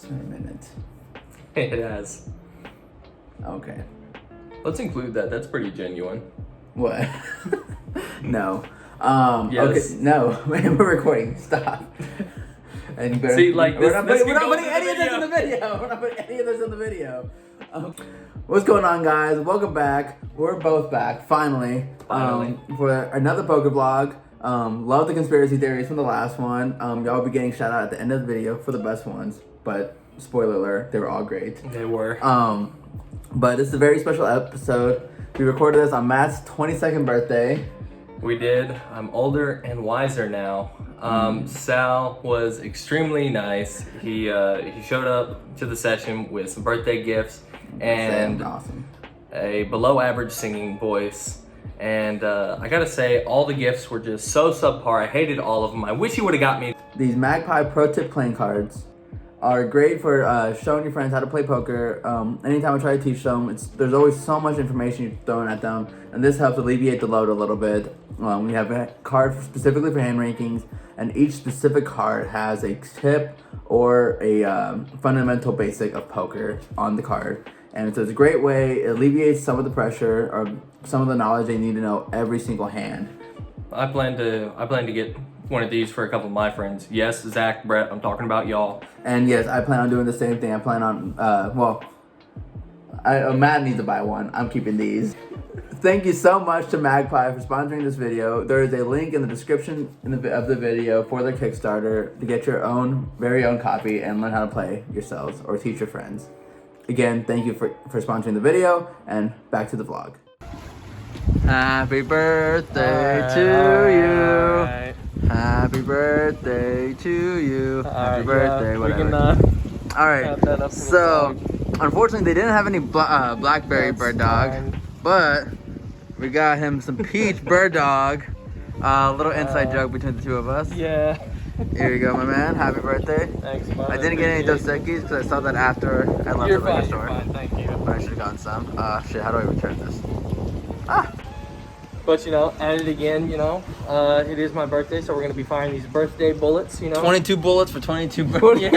in a minute. It has. Okay. Let's include that. That's pretty genuine. What? No. Yes. Okay. No. We're recording. Stop. And you better. See, like, we're not this putting could go any into of the this in the video. We're not putting any of this in the video. What's going on, guys? Welcome back. We're both back finally. For another poker vlog. Love the conspiracy theories from the last one. Y'all will be getting shout out at the end of the video for the best ones. But spoiler alert, they were all great. They were. But this is a very special episode. We recorded this on Matt's 22nd birthday. We did. I'm older and wiser now. Sal was extremely nice. He showed up to the session with some birthday gifts and Awesome. a below average singing voice. And I gotta say, all the gifts were just so subpar. I hated all of them. I wish he would have got me. These Magpie Pro Tip playing cards are great for showing your friends how to play poker. Anytime I try to teach them, there's always so much information you're throwing at them, and this helps alleviate the load a little bit. We have a card specifically for hand rankings, and each specific card has a tip or a fundamental basic of poker on the card. And so it's a great way, it alleviates some of the pressure or some of the knowledge they need to know every single hand. I plan to get one of these for a couple of my friends. Yes, Zach, Brett, I'm talking about y'all. And yes, I plan on doing the same thing. I plan on, Matt needs to buy one. I'm keeping these. Thank you so much to Magpie for sponsoring this video. There is a link in the description of the video for their Kickstarter to get your very own copy and learn how to play yourselves or teach your friends. Again, thank you for sponsoring the video, and back to the vlog. Happy birthday to you. Happy birthday to you. Happy birthday, whatever. Alright, so unfortunately they didn't have any blackberry bird dog, but we got him some peach bird dog. Little inside joke between the two of us. Yeah. Here you go, my man. Happy birthday. Thanks, man. I didn't get any Dos Equis because I saw that after I left the liquor store. You're fine, thank you. But I should have gotten some. Shit, how do I return this? But at it again, it is my birthday, so we're gonna be firing these birthday bullets, 22 bullets for 22 birthdays.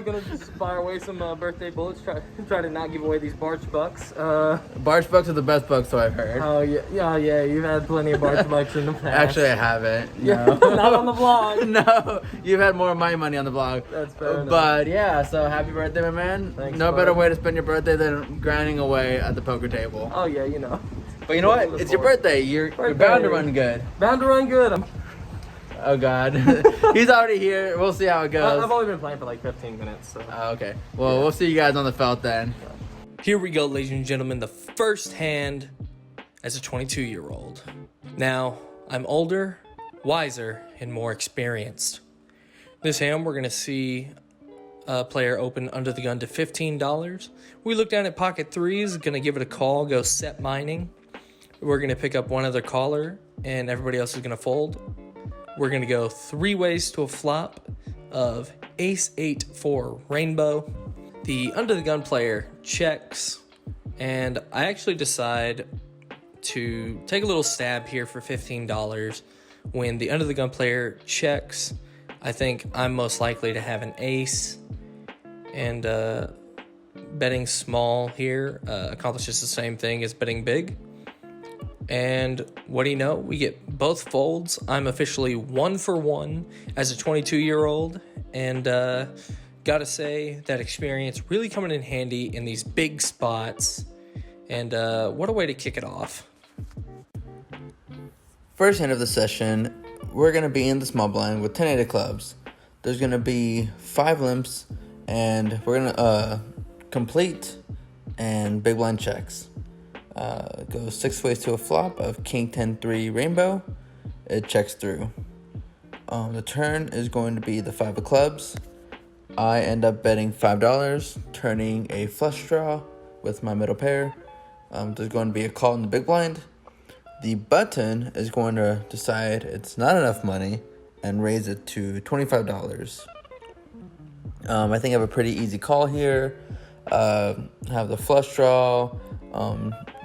Gonna just fire away some birthday bullets. Try to not give away these Barch Bucks. Barch Bucks are the best bucks, so I've heard. Oh yeah. You've had plenty of Barch Bucks in the past. Actually, I haven't. Yeah, No. not on the vlog. No, you've had more of my money on the vlog. That's fair enough. But yeah, so happy birthday, my man. Thanks, no bud. better way to spend your birthday than grinding away at the poker table. Oh yeah, But you know what? It's your birthday. You're bound to run good. Bound to run good. Oh God, he's already here. We'll see how it goes. I've only been playing for like 15 minutes. So. Okay. Well, we'll see you guys on the felt then. Here we go, ladies and gentlemen. The first hand as a 22-year-old. Now, I'm older, wiser, and more experienced. This hand, we're going to see a player open under the gun to $15. We look down at pocket threes, going to give it a call, go set mining. We're going to pick up one other caller, and everybody else is going to fold. We're going to go three ways to a flop of ace-8 for rainbow. The under the gun player checks, and I actually decide to take a little stab here for $15. When the under the gun player checks, I think I'm most likely to have an ace, and betting small here accomplishes the same thing as betting big. And what do you know? We get both folds. I'm officially 1 for 1 as a 22-year-old, and gotta say that experience really coming in handy in these big spots. And what a way to kick it off. First hand of the session, we're going to be in the small blind with 10 8 of clubs. There's going to be 5 limps, and we're going to complete and big blind checks. Go 6 ways to a flop of king 10-3 rainbow. It checks through. The turn is going to be the 5 of clubs. I end up betting $5, turning a flush draw with my middle pair. There's going to be a call in the big blind. The button is going to decide it's not enough money and raise it to $25. I think I have a pretty easy call here. Have the flush draw,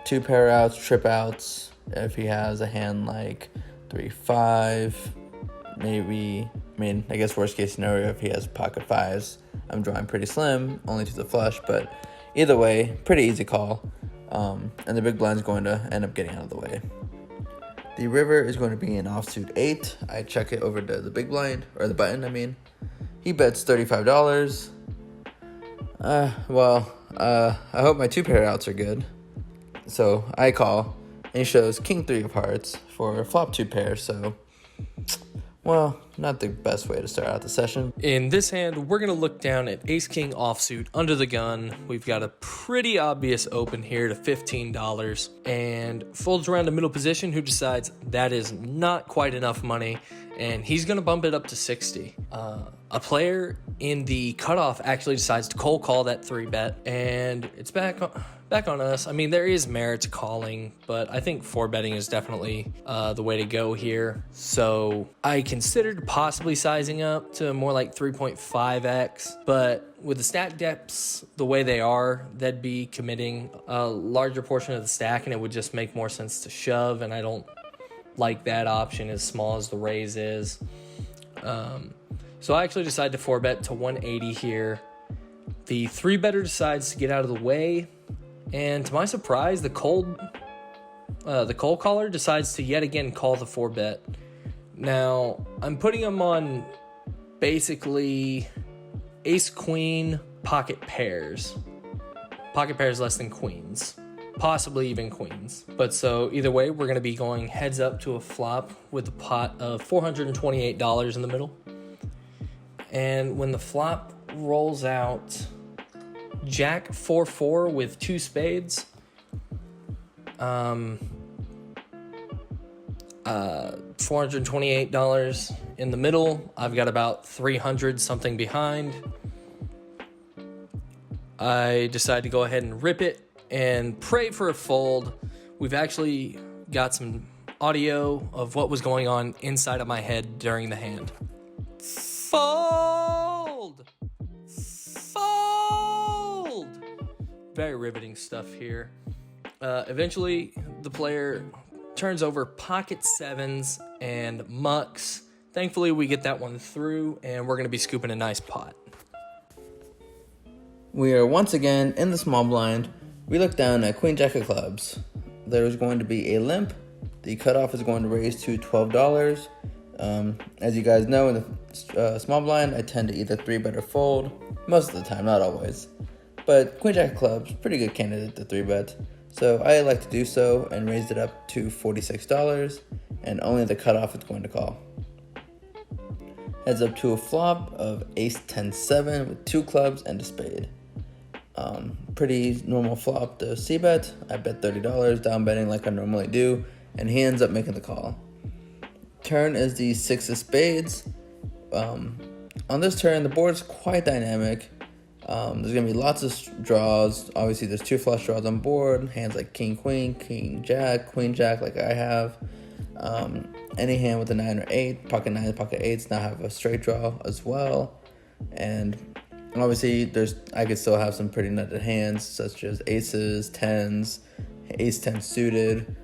2 pair outs, trip outs. If he has a hand like 3-5, maybe mean, I guess worst case scenario, if he has pocket fives, I'm drawing pretty slim, only to the flush, but either way, pretty easy call. And the big blind's going to end up getting out of the way. The river is going to be an offsuit 8. I check it over to the big blind, or the button, I mean. He bets $35. I hope my 2-pair outs are good. So I call, and he shows king 3 of hearts for flop 2-pair, so, well, not the best way to start out the session. In this hand, we're going to look down at ace-king offsuit under the gun. We've got a pretty obvious open here to $15 and folds around the middle position, who decides that is not quite enough money, and he's going to bump it up to 60. A player in the cutoff actually decides to cold call that 3-bet, and it's back on us. I mean, there is merit to calling, but I think 4-betting is definitely the way to go here. So I considered possibly sizing up to more like 3.5x, but with the stack depths the way they are, that'd be committing a larger portion of the stack, and it would just make more sense to shove, and I don't like that option as small as the raise is. So I actually decided to 4-bet to 180 here. The 3-better decides to get out of the way, and to my surprise, the cold caller decides to yet again call the 4-bet. Now, I'm putting him on basically ace-queen pocket pairs. Pocket pairs less than queens. Possibly even queens. But so either way, we're going to be going heads up to a flop with a pot of $428 in the middle. And when the flop rolls out Jack 4-4 with 2 spades, $428 in the middle. I've got about 300 something behind. I decide to go ahead and rip it and pray for a fold. We've actually got some audio of what was going on inside of my head during the hand. Fold! Fold! Very riveting stuff here. Eventually, the player turns over pocket 7s and mucks. Thankfully, we get that one through, and we're going to be scooping a nice pot. We are once again in the small blind. We look down at Queen Jack of clubs. There is going to be a limp. The cutoff is going to raise to $12. As you guys know, in the small blind, I tend to either 3-bet or fold. Most of the time, not always. But Queen Jack of clubs, pretty good candidate to 3-bet. So I like to do so and raised it up to $46, and only the cutoff is going to call. Heads up to a flop of ace-10-7 with 2 clubs and a spade. Pretty normal flop to c-bet. I bet $30, down betting like I normally do, and he ends up making the call. Turn is the 6 of spades. On this turn, the board's quite dynamic. There's going to be lots of draws. Obviously, there's 2 flush draws on board. Hands like king, queen jack like I have. Any hand with a 9 or 8, pocket 9s, pocket 8s now have a straight draw as well. And obviously, I could still have some pretty nutted hands, such as aces, 10s, ace-10 suited,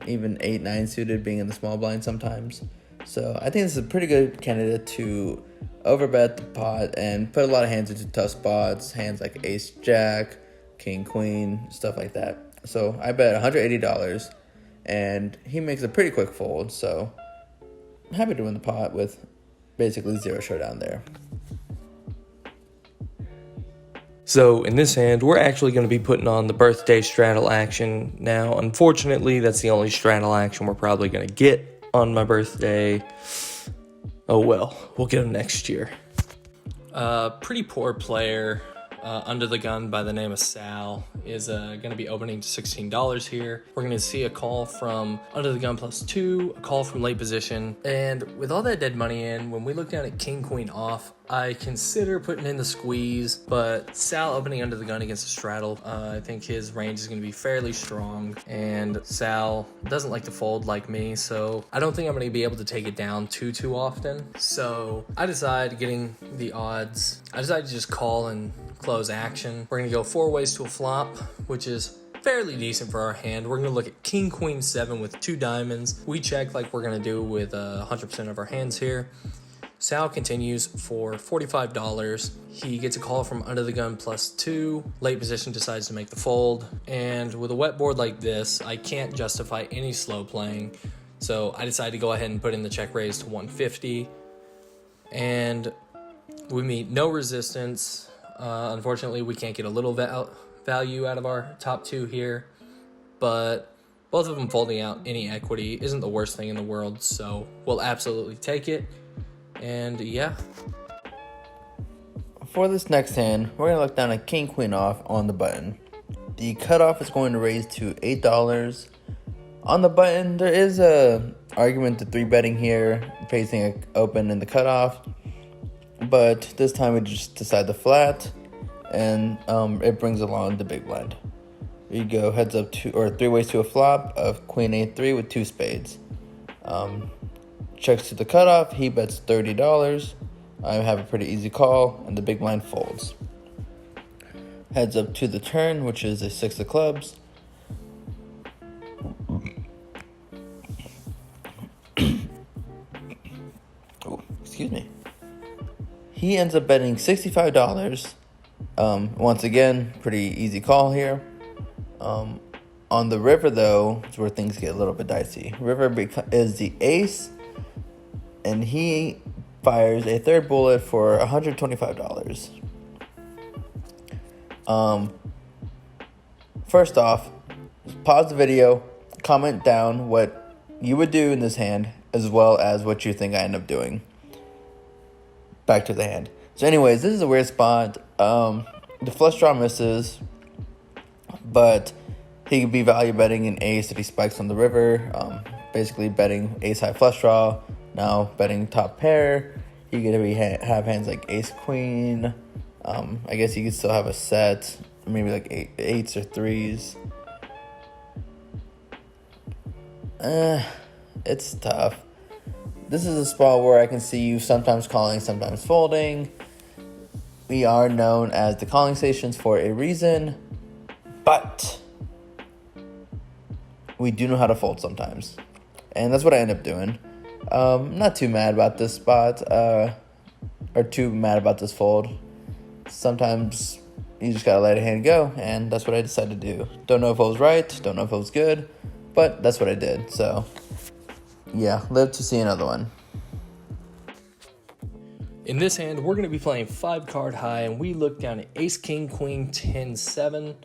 even 8-9 suited being in the small blind sometimes. So I think this is a pretty good candidate to overbet the pot and put a lot of hands into tough spots, hands like ace-jack, king-queen, stuff like that. So I bet $180, and he makes a pretty quick fold, so I'm happy to win the pot with basically 0 showdown there. So in this hand, we're actually going to be putting on the birthday straddle action. Now, unfortunately, that's the only straddle action we're probably going to get on my birthday. Oh well, we'll get him next year. Pretty poor player under the gun by the name of Sal is going to be opening to $16 here. We're going to see a call from under the gun +2, a call from late position, and with all that dead money in, when we look down at king queen off, I consider putting in the squeeze, but Sal opening under the gun against a straddle, I think his range is going to be fairly strong, and Sal doesn't like to fold like me, so I don't think I'm going to be able to take it down too often. So I decide, getting the odds, I decide to just call and close action. We're going to go 4 ways to a flop, which is fairly decent for our hand. We're going to look at king queen 7 with 2 diamonds. We check like we're going to do with 100% of our hands here. Sal continues for $45. He gets a call from under the gun +2. Late position decides to make the fold. And with a wet board like this, I can't justify any slow playing. So I decided to go ahead and put in the check raise to 150. And we meet no resistance. Unfortunately, we can't get a little value out of our top two here. But both of them folding out any equity isn't the worst thing in the world. So we'll absolutely take it. And yeah. For this next hand, we're going to look down at King Queen off on the button. The cutoff is going to raise to $8. On the button, there is a argument to 3-betting here, facing an open in the cutoff. But this time we just decide the flat, and it brings along the big blind. You go heads up 3 ways to a flop of Queen A3 with 2 spades. Checks to the cutoff, he bets $30. I have a pretty easy call, and the big blind folds. Heads up to the turn, which is a 6 of clubs. Oh, excuse me. He ends up betting $65. Once again, pretty easy call here. On the river, though, is where things get a little bit dicey. River is the ace, and he fires a third bullet for $125. First off, pause the video, comment down what you would do in this hand, as well as what you think I end up doing. Back to the hand. So anyways, this is a weird spot. The flush draw misses, but he could be value betting an ace if he spikes on the river. Basically betting ace high flush draw. Now betting top pair. You could have hands like ace queen. I guess you could still have a set, maybe like eights or threes. It's tough. This is a spot where I can see you sometimes calling, sometimes folding. We are known as the calling stations for a reason, but we do know how to fold sometimes. And that's what I end up doing. Not too mad about this spot, or too mad about this fold. Sometimes you just gotta let a hand go, and that's what I decided to do. Don't know if it was right, don't know if it was good, but that's what I did. So, yeah, live to see another one. In this hand, we're going to be playing 5-card high, and we look down at ace, king, queen, 10-7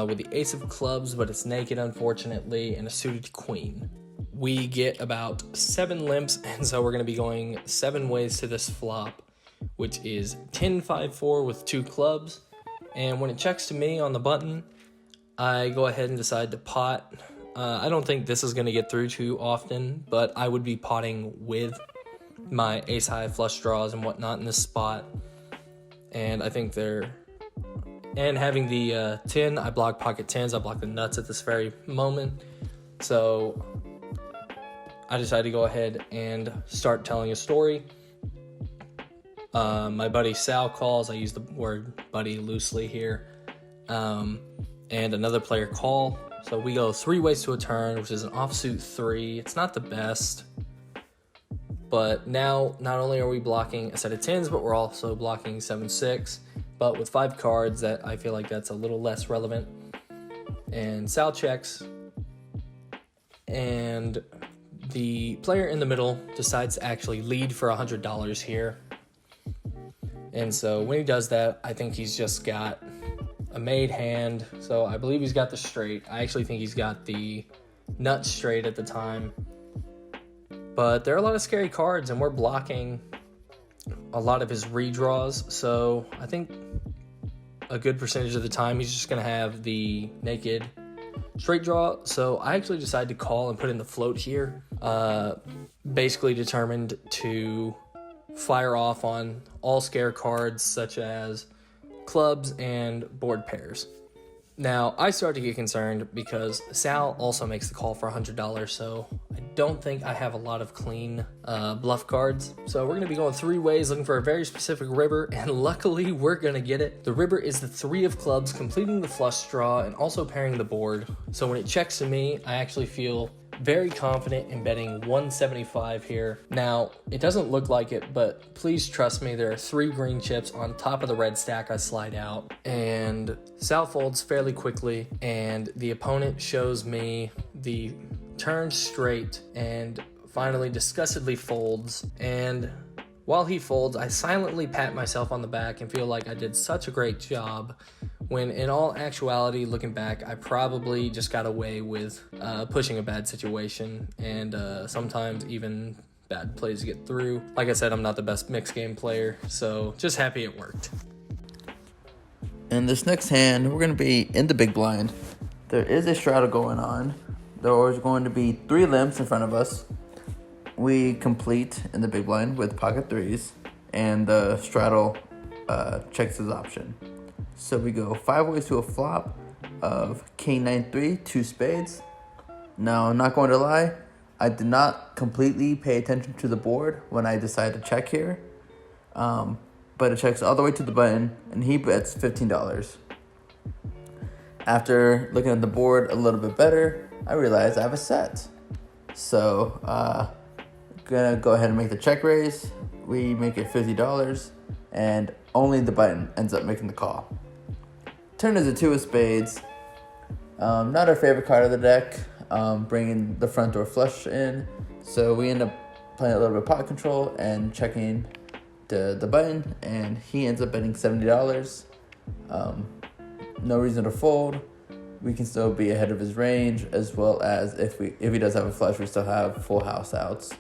with the ace of clubs, but it's naked, unfortunately, and a suited queen. We get about 7 limps, and so we're going to be going 7 ways to this flop, which is 10-5-4 with 2 clubs. And when it checks to me on the button, I go ahead and decide to pot. I don't think this is going to get through too often, but I would be potting with my ace high flush draws and whatnot in this spot. And I think and having the 10, I block pocket 10s, I block the nuts at this very moment. So I decided to go ahead and start telling a story. My buddy Sal calls. I use the word buddy loosely here. And another player call. So we go 3 ways to a turn, which is an offsuit 3. It's not the best. But now, not only are we blocking a set of 10s, but we're also blocking 7-6. But with 5 cards, that I feel like that's a little less relevant. And Sal checks. And the player in the middle decides to actually lead for $100 here. And so when he does that, I think he's just got a made hand. So I believe he's got the straight. I actually think he's got the nut straight at the time. But there are a lot of scary cards, and we're blocking a lot of his redraws. So I think a good percentage of the time he's just going to have the naked straight draw. So I actually decided to call and put in the float here. Basically determined to fire off on all scare cards such as clubs and board pairs. Now, I start to get concerned because Sal also makes the call for $100, so I don't think I have a lot of clean bluff cards. So we're going to be going 3 ways, looking for a very specific river, and luckily we're going to get it. The river is the 3 of clubs, completing the flush draw and also pairing the board. So when it checks to me, I actually feel very confident in betting 175 here. Now, it doesn't look like it, but please trust me, there are 3 green chips on top of the red stack I slide out. And Sal folds fairly quickly, and the opponent shows me the turn straight and finally disgustedly folds. And while he folds, I silently pat myself on the back and feel like I did such a great job, when in all actuality, looking back, I probably just got away with pushing a bad situation, and sometimes even bad plays get through. Like I said, I'm not the best mixed game player, so just happy it worked. In this next hand, we're going to be in the big blind. There is a straddle going on. There is going to be 3 limps in front of us. We complete in the big blind with pocket 3s, and the straddle checks his option. So we go 5 ways to a flop of king 9-3, 2 spades. Now, I'm not going to lie, I did not completely pay attention to the board when I decided to check here. But it checks all the way to the button, and he bets $15. After looking at the board a little bit better, I realized I have a set. So, gonna go ahead and make the check raise. We make it $50, and only the button ends up making the call. Turn is a 2 of spades. Not our favorite card of the deck, bringing the front door flush in. So we end up playing a little bit of pot control and checking the button, and he ends up betting $70. No reason to fold. We can still be ahead of his range, as well as if he does have a flush, we still have full house outs.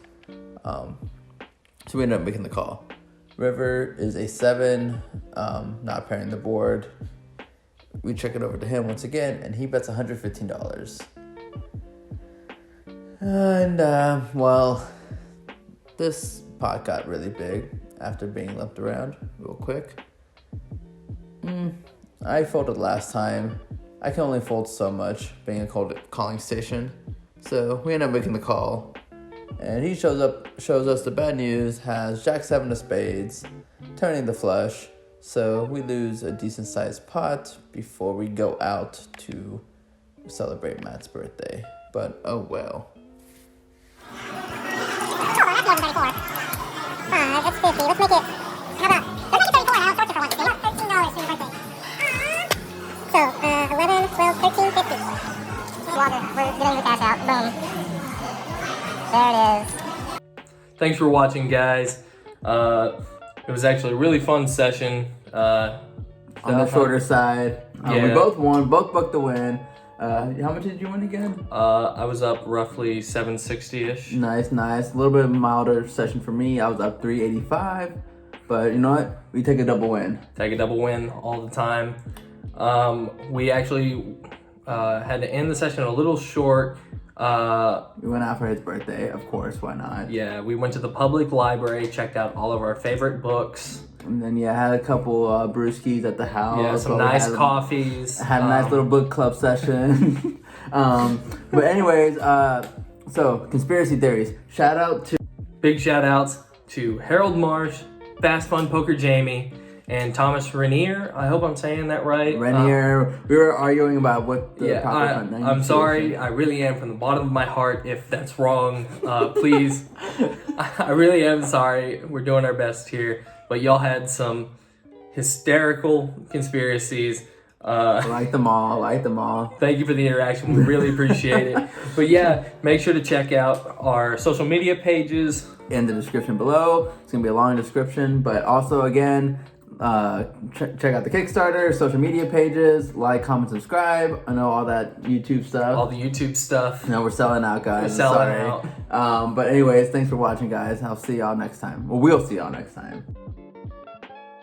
So we end up making the call. River is a 7, not pairing the board. We check it over to him once again, and he bets $115. And, well, this pot got really big after being limped around real quick. I folded last time. I can only fold so much, being a calling station. So we end up making the call. And he shows us the bad news, has Jack 7 of spades, turning the flush. So we lose a decent sized pot before we go out to celebrate Matt's birthday. But oh well. That's 50. Let's make it. How about? Let's make it 34. I'll start it for once. $13 for your birthday. So 11, 12, 13, 50. Water. We're getting the cash out. Boom. There it is. Thanks for watching, guys. It was actually a really fun session. On the shorter side. Yeah. We both won, both booked the win. How much did you win again? I was up roughly 760-ish. Nice. A little bit milder session for me. I was up 385. But you know what? We take a double win. Take a double win all the time. We actually had to end the session a little short. We went out for his birthday, of course. Why not? Yeah, we went to the public library, checked out all of our favorite books. And then had a couple brewskis at the house. Yeah, some nice coffees. Had a nice little book club session. But anyways, so conspiracy theories. Big shout outs to Harold Marsh, Fast Fun Poker Jamie, and Thomas Renier. I hope I'm saying that right. Renier. We were arguing about what the proper I'm sorry. I really am, from the bottom of my heart, if that's wrong. Please. I really am sorry. We're doing our best here. But y'all had some hysterical conspiracies. I like them all. Thank you for the interaction. We really appreciate it. But yeah, make sure to check out our social media pages. In the description below. It's going to be a long description. But also, again, check out the Kickstarter, social media pages, like, comment, subscribe. I know all that YouTube stuff. All the YouTube stuff. No, we're selling out, guys. We're selling out. But anyways, thanks for watching, guys. I'll see y'all next time. Well, we'll see y'all next time.